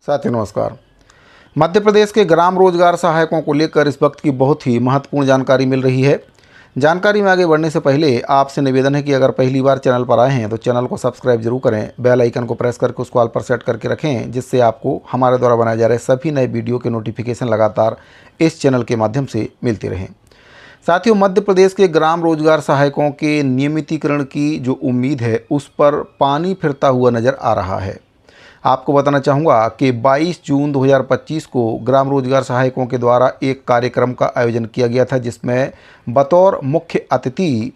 साथियों नमस्कार। मध्य प्रदेश के ग्राम रोजगार सहायकों को लेकर इस वक्त की बहुत ही महत्वपूर्ण जानकारी मिल रही है। जानकारी में आगे बढ़ने से पहले आपसे निवेदन है कि अगर पहली बार चैनल पर आए हैं तो चैनल को सब्सक्राइब जरूर करें, बेल आइकन को प्रेस करके उसको ऑल पर सेट करके रखें, जिससे आपको हमारे द्वारा बनाए जा रहे सभी नए वीडियो के नोटिफिकेशन लगातार इस चैनल के माध्यम से मिलते रहें। साथियों, मध्य प्रदेश के ग्राम रोजगार सहायकों के नियमितीकरण की जो उम्मीद है उस पर पानी फिरता हुआ नज़र आ रहा है। आपको बताना चाहूँगा कि 22 जून 2025 को ग्राम रोजगार सहायकों के द्वारा एक कार्यक्रम का आयोजन किया गया था, जिसमें बतौर मुख्य अतिथि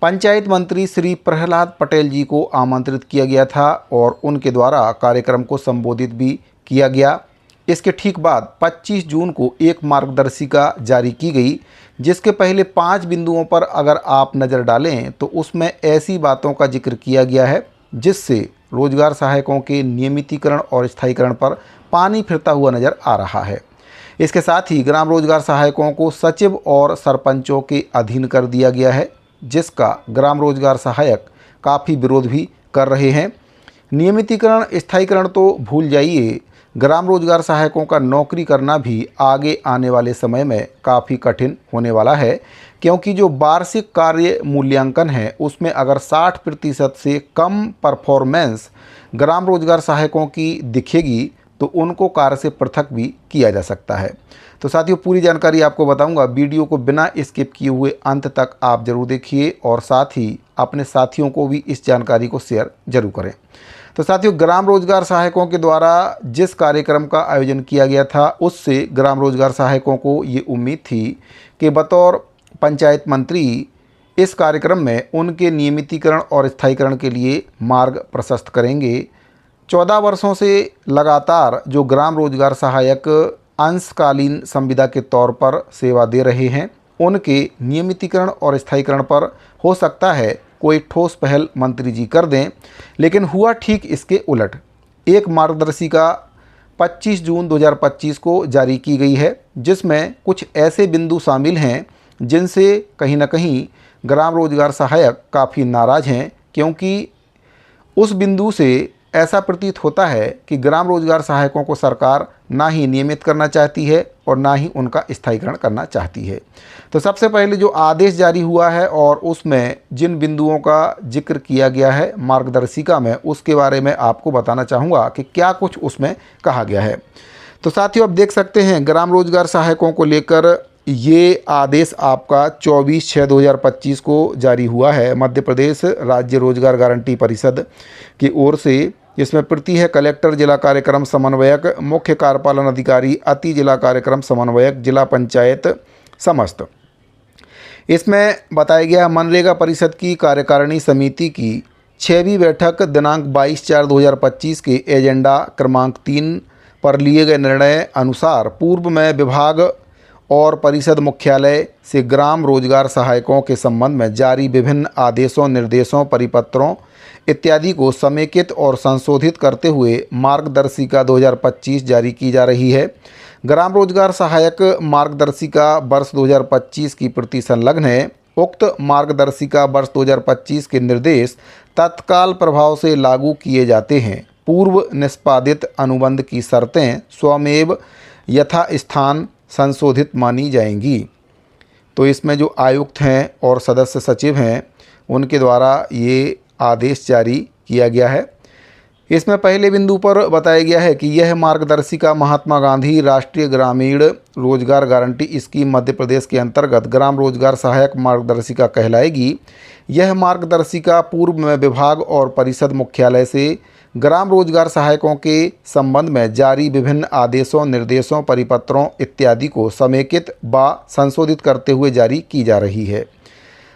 पंचायत मंत्री श्री प्रहलाद पटेल जी को आमंत्रित किया गया था और उनके द्वारा कार्यक्रम को संबोधित भी किया गया। इसके ठीक बाद 25 जून को एक मार्गदर्शिका जारी की गई, जिसके पहले 5 बिंदुओं पर अगर आप नज़र डालें तो उसमें ऐसी बातों का जिक्र किया गया है जिससे रोजगार सहायकों के नियमितीकरण और स्थायीकरण पर पानी फिरता हुआ नज़र आ रहा है। इसके साथ ही ग्राम रोजगार सहायकों को सचिव और सरपंचों के अधीन कर दिया गया है, जिसका ग्राम रोजगार सहायक काफ़ी विरोध भी कर रहे हैं। नियमितीकरण स्थायीकरण तो भूल जाइए, ग्राम रोजगार सहायकों का नौकरी करना भी आगे आने वाले समय में काफ़ी कठिन होने वाला है, क्योंकि जो वार्षिक कार्य मूल्यांकन है उसमें अगर 60% से कम परफॉर्मेंस ग्राम रोजगार सहायकों की दिखेगी तो उनको कार्य से पृथक भी किया जा सकता है। तो साथियों, पूरी जानकारी आपको बताऊंगा, वीडियो को बिना स्किप किए हुए अंत तक आप जरूर देखिए और साथ ही अपने साथियों को भी इस जानकारी को शेयर जरूर करें। तो साथियों, ग्राम रोजगार सहायकों के द्वारा जिस कार्यक्रम का आयोजन किया गया था उससे ग्राम रोजगार सहायकों को ये उम्मीद थी कि बतौर पंचायत मंत्री इस कार्यक्रम में उनके नियमितीकरण और स्थायीकरण के लिए मार्ग प्रशस्त करेंगे। 14 वर्षों से लगातार जो ग्राम रोजगार सहायक अंशकालीन संविदा के तौर पर सेवा दे रहे हैं, उनके नियमितीकरण और स्थायीकरण पर हो सकता है कोई ठोस पहल मंत्री जी कर दें, लेकिन हुआ ठीक इसके उलट। एक मार्गदर्शिका 25 जून 2025 को जारी की गई है, जिसमें कुछ ऐसे बिंदु शामिल हैं जिनसे कहीं ना कहीं ग्राम रोजगार सहायक काफ़ी नाराज़ हैं, क्योंकि उस बिंदु से ऐसा प्रतीत होता है कि ग्राम रोजगार सहायकों को सरकार ना ही नियमित करना चाहती है और ना ही उनका स्थायीकरण करना चाहती है। तो सबसे पहले जो आदेश जारी हुआ है और उसमें जिन बिंदुओं का जिक्र किया गया है मार्गदर्शिका में, उसके बारे में आपको बताना चाहूँगा कि क्या कुछ उसमें कहा गया है। तो साथियों, आप देख सकते हैं ग्राम रोजगार सहायकों को लेकर ये आदेश आपका 24/6/2025 को जारी हुआ है मध्य प्रदेश राज्य रोजगार गारंटी परिषद की ओर से। इसमें प्रति है कलेक्टर, जिला कार्यक्रम समन्वयक, मुख्य कार्यपालन अधिकारी, अति जिला कार्यक्रम समन्वयक, जिला पंचायत समस्त। इसमें बताया गया मनरेगा परिषद की कार्यकारिणी समिति की 6वीं बैठक दिनांक 22/4/2025 के एजेंडा क्रमांक 3 पर लिए गए निर्णय अनुसार पूर्व में विभाग और परिषद मुख्यालय से ग्राम रोजगार सहायकों के संबंध में जारी विभिन्न आदेशों, निर्देशों, परिपत्रों इत्यादि को समेकित और संशोधित करते हुए मार्गदर्शिका 2025 जारी की जा रही है। ग्राम रोजगार सहायक मार्गदर्शिका वर्ष 2025 की प्रति संलग्न है। उक्त मार्गदर्शिका वर्ष 2025 के निर्देश तत्काल प्रभाव से लागू किए जाते हैं। पूर्व निष्पादित अनुबंध की शर्तें स्वमेव यथास्थान संशोधित मानी जाएंगी। तो इसमें जो आयुक्त हैं और सदस्य सचिव हैं उनके द्वारा ये आदेश जारी किया गया है। इसमें पहले बिंदु पर बताया गया है कि यह मार्गदर्शिका महात्मा गांधी राष्ट्रीय ग्रामीण रोजगार गारंटी स्कीम मध्य प्रदेश के अंतर्गत ग्राम रोजगार सहायक मार्गदर्शिका कहलाएगी। यह मार्गदर्शिका पूर्व में विभाग और परिषद मुख्यालय से ग्राम रोजगार सहायकों के संबंध में जारी विभिन्न आदेशों, निर्देशों, परिपत्रों इत्यादि को समेकित व संशोधित करते हुए जारी की जा रही है।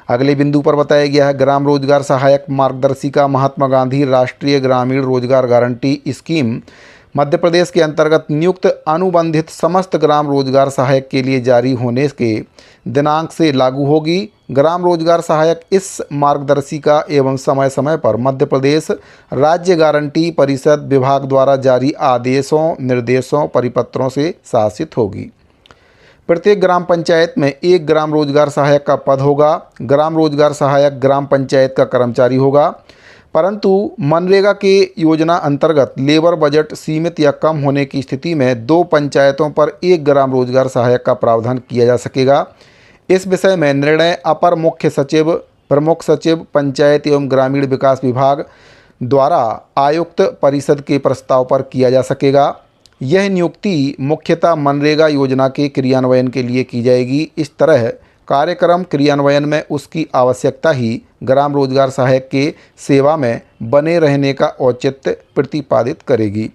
अगले बिंदु पर बताया गया है ग्राम रोजगार सहायक मार्गदर्शिका महात्मा गांधी राष्ट्रीय ग्रामीण रोजगार गारंटी स्कीम मध्य प्रदेश के अंतर्गत नियुक्त अनुबंधित समस्त ग्राम रोजगार सहायक के लिए जारी होने के दिनांक से लागू होगी। ग्राम रोजगार सहायक इस मार्गदर्शिका एवं समय समय पर मध्य प्रदेश राज्य गारंटी परिषद विभाग द्वारा जारी आदेशों, निर्देशों, परिपत्रों से शासित होगी। प्रत्येक ग्राम पंचायत में एक ग्राम रोजगार सहायक का पद होगा। ग्राम रोजगार सहायक ग्राम पंचायत का कर्मचारी होगा। परंतु मनरेगा के योजना अंतर्गत लेबर बजट सीमित या कम होने की स्थिति में 2 पंचायतों पर 1 ग्राम रोजगार सहायक का प्रावधान किया जा सकेगा। इस विषय में निर्णय अपर मुख्य सचिव, प्रमुख सचिव, पंचायत एवं ग्रामीण विकास विभाग द्वारा आयुक्त परिषद के प्रस्ताव पर किया जा सकेगा। यह नियुक्ति मुख्यतः मनरेगा योजना के क्रियान्वयन के लिए की जाएगी। इस तरह कार्यक्रम क्रियान्वयन में उसकी आवश्यकता ही ग्राम रोजगार सहायक के सेवा में बने रहने का औचित्य प्रतिपादित करेगी।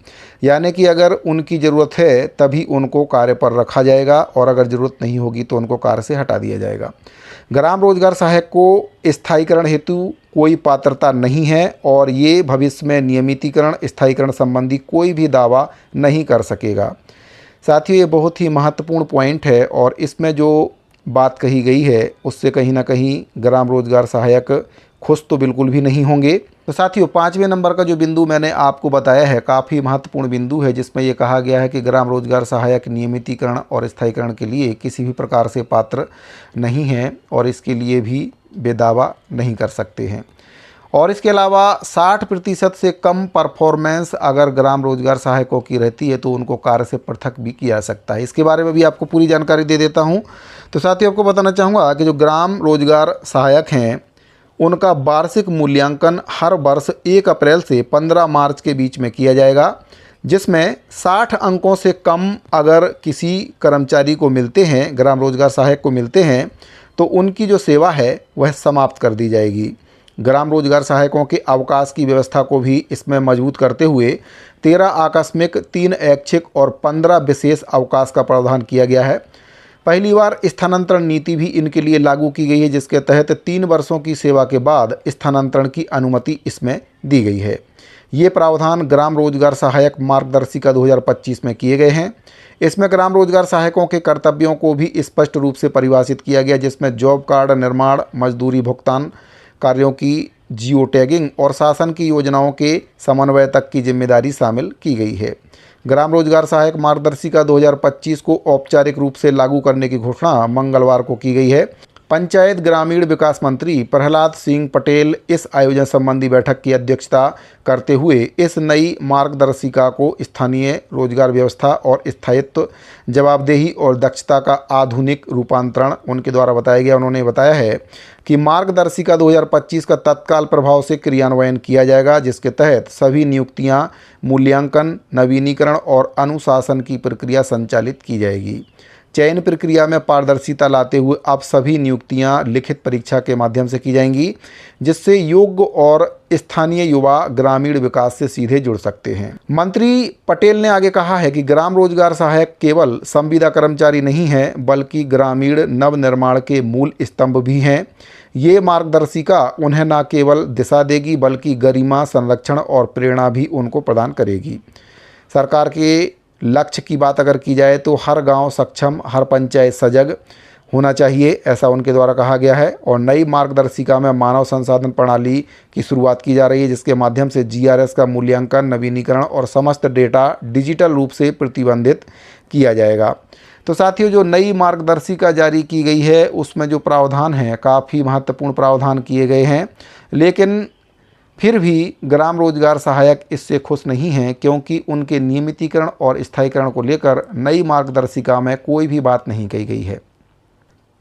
यानी कि अगर उनकी ज़रूरत है तभी उनको कार्य पर रखा जाएगा और अगर ज़रूरत नहीं होगी तो उनको कार्य से हटा दिया जाएगा। ग्राम रोजगार सहायक को स्थायीकरण हेतु कोई पात्रता नहीं है और ये भविष्य में नियमितीकरण, स्थायीकरण संबंधी कोई भी दावा नहीं कर सकेगा। साथियों, ये बहुत ही महत्वपूर्ण पॉइंट है और इसमें जो बात कही गई है उससे कहीं ना कहीं ग्राम रोजगार सहायक खुश तो बिल्कुल भी नहीं होंगे। तो साथियों, 5वें नंबर का जो बिंदु मैंने आपको बताया है काफ़ी महत्वपूर्ण बिंदु है, जिसमें ये कहा गया है कि ग्राम रोजगार सहायक नियमितीकरण और स्थायीकरण के लिए किसी भी प्रकार से पात्र नहीं है और इसके लिए भी बेदावा नहीं कर सकते हैं। और इसके अलावा 60% से कम परफॉर्मेंस अगर ग्राम रोजगार सहायकों की रहती है तो उनको कार्य से पृथक भी किया जा सकता है। इसके बारे में भी आपको पूरी जानकारी दे देता हूं। तो साथियों, आपको बताना चाहूँगा कि जो ग्राम रोजगार सहायक हैं उनका वार्षिक मूल्यांकन हर वर्ष 1 अप्रैल से 15 मार्च के बीच में किया जाएगा, जिसमें 60 अंकों से कम अगर किसी कर्मचारी को मिलते हैं, ग्राम रोजगार सहायक को मिलते हैं, तो उनकी जो सेवा है वह समाप्त कर दी जाएगी। ग्राम रोजगार सहायकों के अवकाश की व्यवस्था को भी इसमें मजबूत करते हुए 13 आकस्मिक, 3 ऐच्छिक और 15 विशेष अवकाश का प्रावधान किया गया है। पहली बार स्थानांतरण नीति भी इनके लिए लागू की गई है, जिसके तहत 3 वर्षों की सेवा के बाद स्थानांतरण की अनुमति इसमें दी गई है। ये प्रावधान ग्राम रोजगार सहायक मार्गदर्शिका 2025 में किए गए हैं। इसमें ग्राम रोजगार सहायकों के कर्तव्यों को भी स्पष्ट रूप से परिभाषित किया गया, जिसमें जॉब कार्ड निर्माण, मजदूरी भुगतान कार्यों की जियो टैगिंग और शासन की योजनाओं के समन्वय तक की जिम्मेदारी शामिल की गई है। ग्राम रोजगार सहायक मार्गदर्शिका 2025 को औपचारिक रूप से लागू करने की घोषणा मंगलवार को की गई है। पंचायत ग्रामीण विकास मंत्री प्रहलाद सिंह पटेल इस आयोजन संबंधी बैठक की अध्यक्षता करते हुए इस नई मार्गदर्शिका को स्थानीय रोजगार व्यवस्था और स्थायित्व, जवाबदेही और दक्षता का आधुनिक रूपांतरण उनके द्वारा बताया गया। उन्होंने बताया है कि मार्गदर्शिका 2025 का तत्काल प्रभाव से क्रियान्वयन किया जाएगा, जिसके तहत सभी नियुक्तियां, मूल्यांकन, नवीनीकरण और अनुशासन की प्रक्रिया संचालित की जाएगी। चयन प्रक्रिया में पारदर्शिता लाते हुए अब सभी नियुक्तियां लिखित परीक्षा के माध्यम से की जाएंगी, जिससे योग्य और स्थानीय युवा ग्रामीण विकास से सीधे जुड़ सकते हैं। मंत्री पटेल ने आगे कहा है कि ग्राम रोजगार सहायक केवल संविदा कर्मचारी नहीं है, बल्कि ग्रामीण नवनिर्माण के मूल स्तंभ भी हैं। ये मार्गदर्शिका उन्हें न केवल दिशा देगी बल्कि गरिमा, संरक्षण और प्रेरणा भी उनको प्रदान करेगी। सरकार के लक्ष्य की बात अगर की जाए तो हर गांव सक्षम, हर पंचायत सजग होना चाहिए, ऐसा उनके द्वारा कहा गया है। और नई मार्गदर्शिका में मानव संसाधन प्रणाली की शुरुआत की जा रही है, जिसके माध्यम से GRS का मूल्यांकन, नवीनीकरण और समस्त डेटा डिजिटल रूप से प्रतिबंधित किया जाएगा। तो साथियों, जो नई मार्गदर्शिका जारी की गई है उसमें जो प्रावधान हैं काफ़ी महत्वपूर्ण प्रावधान किए गए हैं, लेकिन फिर भी ग्राम रोजगार सहायक इससे खुश नहीं हैं, क्योंकि उनके नियमितीकरण और स्थायीकरण को लेकर नई मार्गदर्शिका में कोई भी बात नहीं कही गई है।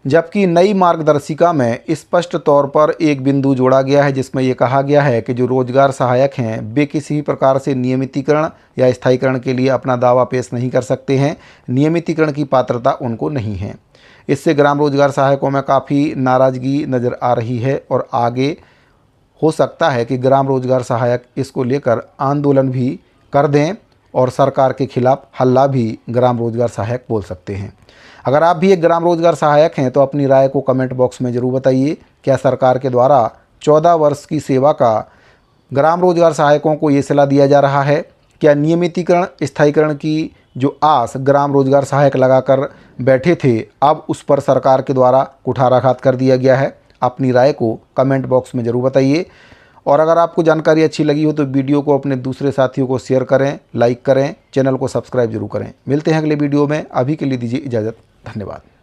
जबकि नई मार्गदर्शिका में स्पष्ट तौर पर एक बिंदु जोड़ा गया है, जिसमें ये कहा गया है कि जो रोजगार सहायक हैं वे किसी भी प्रकार से नियमितीकरण या स्थायीकरण के लिए अपना दावा पेश नहीं कर सकते हैं। नियमितीकरण की पात्रता उनको नहीं है। इससे ग्राम रोजगार सहायकों में काफ़ी नाराज़गी नज़र आ रही है और आगे हो सकता है कि ग्राम रोजगार सहायक इसको लेकर आंदोलन भी कर दें और सरकार के खिलाफ हल्ला भी ग्राम रोजगार सहायक बोल सकते हैं। अगर आप भी एक ग्राम रोजगार सहायक हैं तो अपनी राय को कमेंट बॉक्स में ज़रूर बताइए। क्या सरकार के द्वारा 14 वर्ष की सेवा का ग्राम रोजगार सहायकों को ये सलाह दिया जा रहा है? क्या नियमितीकरण, स्थायीकरण की जो आस ग्राम रोजगार सहायक लगाकर बैठे थे, अब उस पर सरकार के द्वारा कुठाराघात कर दिया गया है? अपनी राय को कमेंट बॉक्स में ज़रूर बताइए। और अगर आपको जानकारी अच्छी लगी हो तो वीडियो को अपने दूसरे साथियों को शेयर करें, लाइक करें, चैनल को सब्सक्राइब जरूर करें। मिलते हैं अगले वीडियो में। अभी के लिए दीजिए इजाज़त। धन्यवाद।